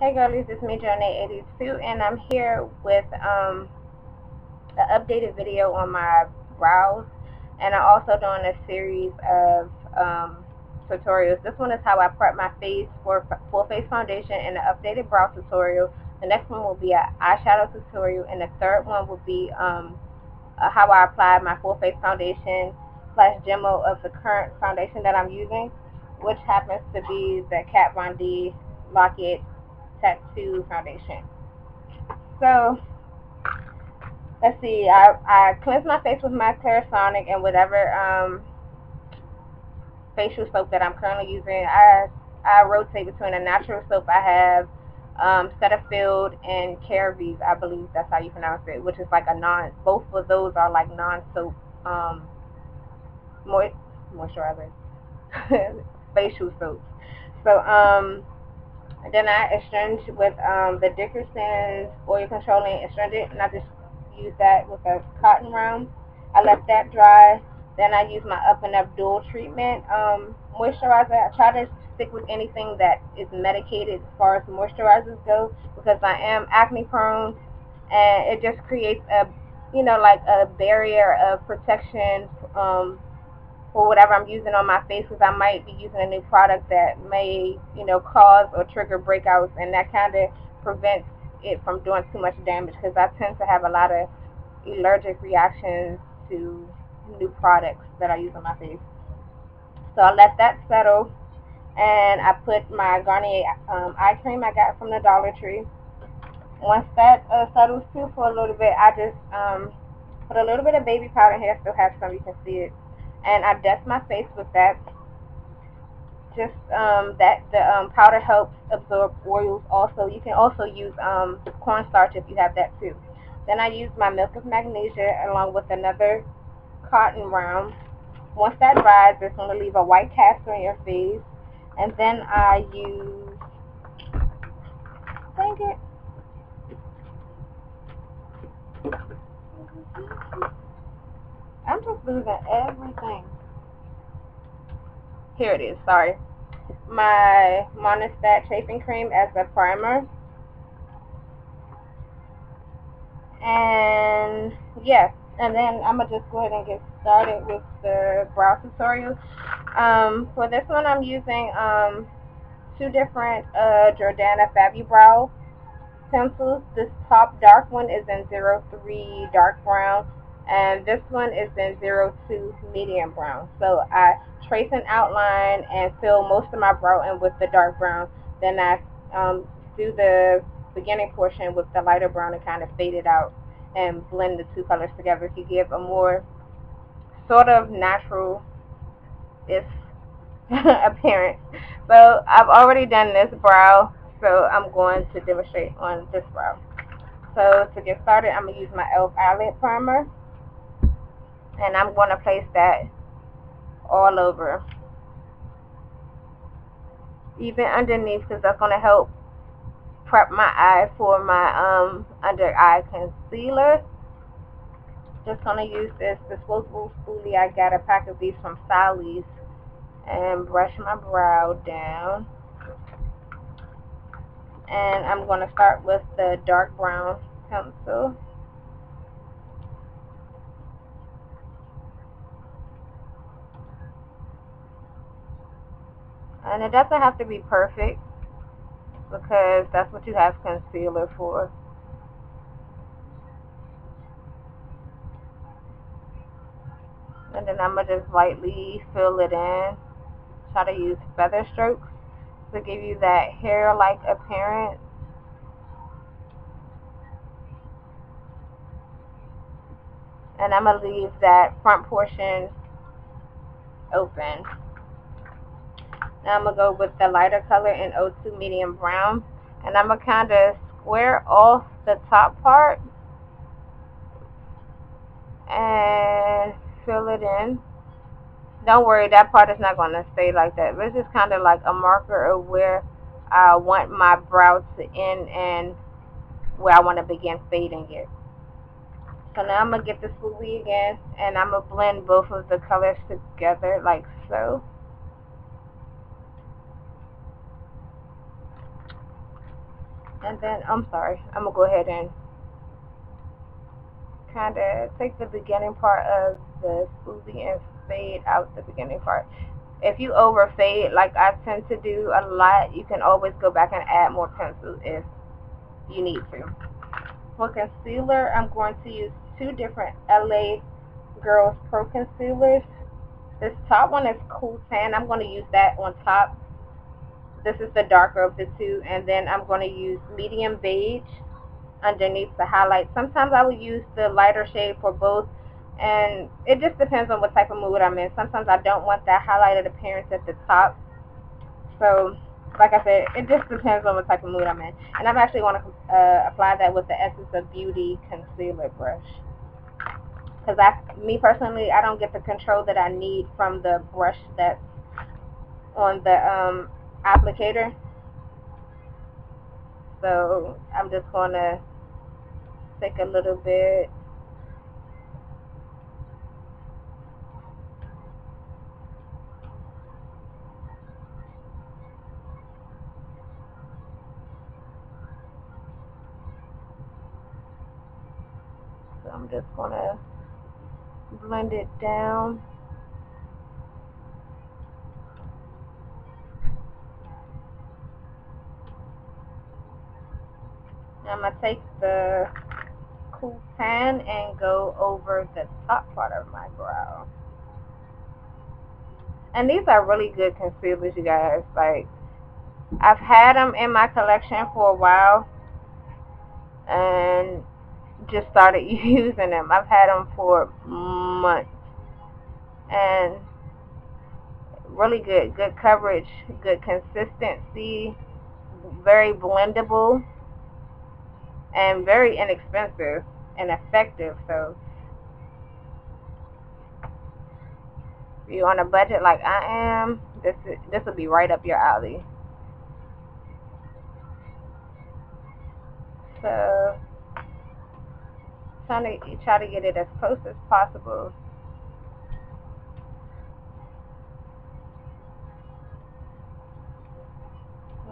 Hey girlies, it's me Journey82 and I'm here with an updated video on my brows, and I'm also doing a series of tutorials. This one is how I prep my face for full face foundation and an updated brow tutorial. The next one will be an eyeshadow tutorial, and the third one will be how I apply my full face foundation / demo of the current foundation that I'm using, which happens to be the Kat Von D Lock-It Tattoo foundation. So let's see. I cleanse my face with my Clarisonic and whatever facial soap that I'm currently using. I rotate between a natural soap I have, Cetaphil, and CeraVe. I believe that's how you pronounce it, which is like a non. Both of those are like non-soap moisturizers, facial soaps. So then I astringe with the Dickerson's oil controlling astringent, and I just use that with a cotton round. I let that dry. Then I use my Up and Up Dual Treatment moisturizer. I try to stick with anything that is medicated as far as moisturizers go, because I am acne prone, and it just creates a, like a barrier of protection for whatever I'm using on my face, because I might be using a new product that may, cause or trigger breakouts, and that kind of prevents it from doing too much damage, because I tend to have a lot of allergic reactions to new products that I use on my face. So I let that settle, and I put my Garnier eye cream I got from the Dollar Tree. Once that settles too for a little bit, I just put a little bit of baby powder in here. I still have some, you can see it. And I dust my face with that. Just the powder helps absorb oils. Also, you can also use cornstarch if you have that too. Then I use my Milk of Magnesia along with another cotton round. Once that dries, it's going to leave a white cast on your face. And then I use, dang it, I'm just losing everything. Here it is, sorry. My Monistat Chafing Cream as a primer. And yes, and then I'm going to just go ahead and get started with the brow tutorial. For this one, I'm using two different Jordana Fabri-Brow pencils. This top dark one is in 03 dark brown, and this one is in 02 medium brown. So I trace an outline and fill most of my brow in with the dark brown. Then I do the beginning portion with the lighter brown and kind of fade it out and blend the two colors together to give a more sort of natural-ish appearance. So I've already done this brow, so I'm going to demonstrate on this brow. So to get started, I'm going to use my e.l.f. eyelid primer, and I'm going to place that all over, even underneath, because that's going to help prep my eye for my under eye concealer. Just going to use this disposable spoolie. I got a pack of these from Sally's, and brush my brow down. And I'm going to start with the dark brown pencil. And it doesn't have to be perfect, because that's what you have concealer for. And then I'm going to just lightly fill it in. Try to use feather strokes to give you that hair-like appearance. And I'm going to leave that front portion open. Now I'm going to go with the lighter color in 02 medium brown. And I'm going to kind of square off the top part and fill it in. Don't worry, that part is not going to stay like that. This is kind of like a marker of where I want my brow to end and where I want to begin fading it. So now I'm going to get the spoolie again, and I'm going to blend both of the colors together like so. And then, I'm sorry, I'm going to go ahead and kind of take the beginning part of the smoothie and fade out the beginning part. If you over fade, like I tend to do a lot, you can always go back and add more pencil if you need to. For concealer, I'm going to use two different LA Girls Pro Concealers. This top one is Cool Tan. I'm going to use that on top. This is the darker of the two. And then I'm going to use Medium Beige underneath the highlight. Sometimes I will use the lighter shade for both. And it just depends on what type of mood I'm in. Sometimes I don't want that highlighted appearance at the top. So, like I said, it just depends on what type of mood I'm in. And I'm actually going to apply that with the Essence of Beauty concealer brush. Because me personally, I don't get the control that I need from the brush that's on the applicator. So I'm just going to take a little bit. So I'm just going to blend it down. Now I'm going to take the Cool Tan and go over the top part of my brow. And these are really good concealers, you guys. Like, I've had them in my collection for a while and just started using them. I've had them for months. And really good coverage, good consistency, very blendable, and very inexpensive and effective. So if you're on a budget like I am, this will be right up your alley. So try to get it as close as possible.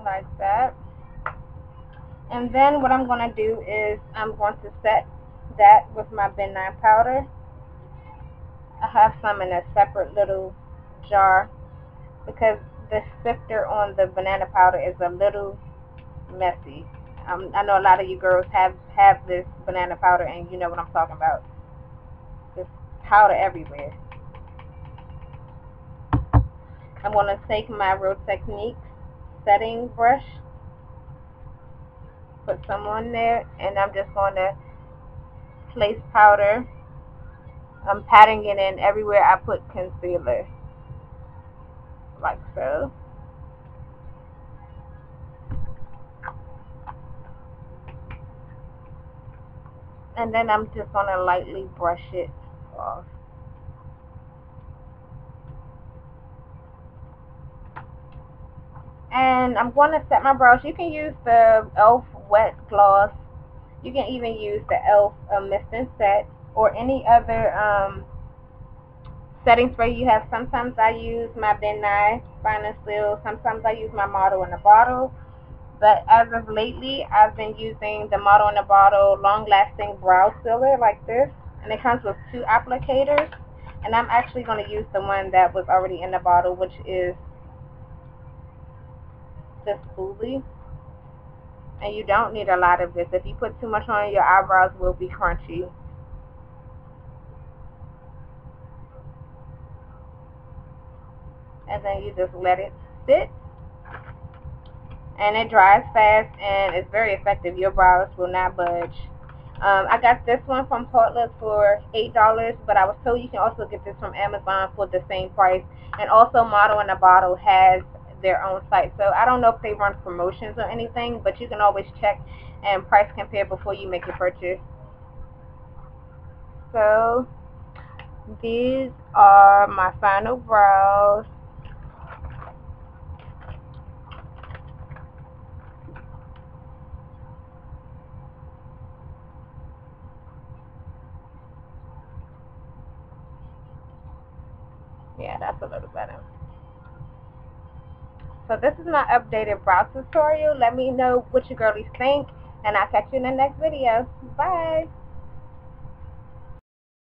Like that. And then what I'm going to do is I'm going to set that with my Ben 9 powder. I have some in a separate little jar because the sifter on the banana powder is a little messy. I know a lot of you girls have this banana powder and you know what I'm talking about. Just powder everywhere. I'm going to take my Real Techniques setting brush, put some on there, and I'm just going to place powder. I'm patting it in everywhere I put concealer, like so. And then I'm just going to lightly brush it off. And I'm going to set my brows. You can use the e.l.f. Wet Gloss. You can even use the e.l.f. Mist and Set, or any other setting spray you have. Sometimes I use my Ben 9 Fine and Seal. Sometimes I use my Model in a Bottle. But as of lately, I've been using the Model in a Bottle Long Lasting Brow Sealer like this. And it comes with two applicators. And I'm actually going to use the one that was already in the bottle, which is the spoolie. And you don't need a lot of this. If you put too much on, your eyebrows will be crunchy. And then you just let it sit. And it dries fast and it's very effective. Your brows will not budge. I got this one from Portland for $8, but I was told you can also get this from Amazon for the same price. And also Model in a Bottle has their own site. So I don't know if they run promotions or anything, but you can always check and price compare before you make your purchase. So these are my final brows. Yeah, that's a little better. So this is my updated brow tutorial. Let me know what you girlies think, and I'll catch you in the next video. Bye.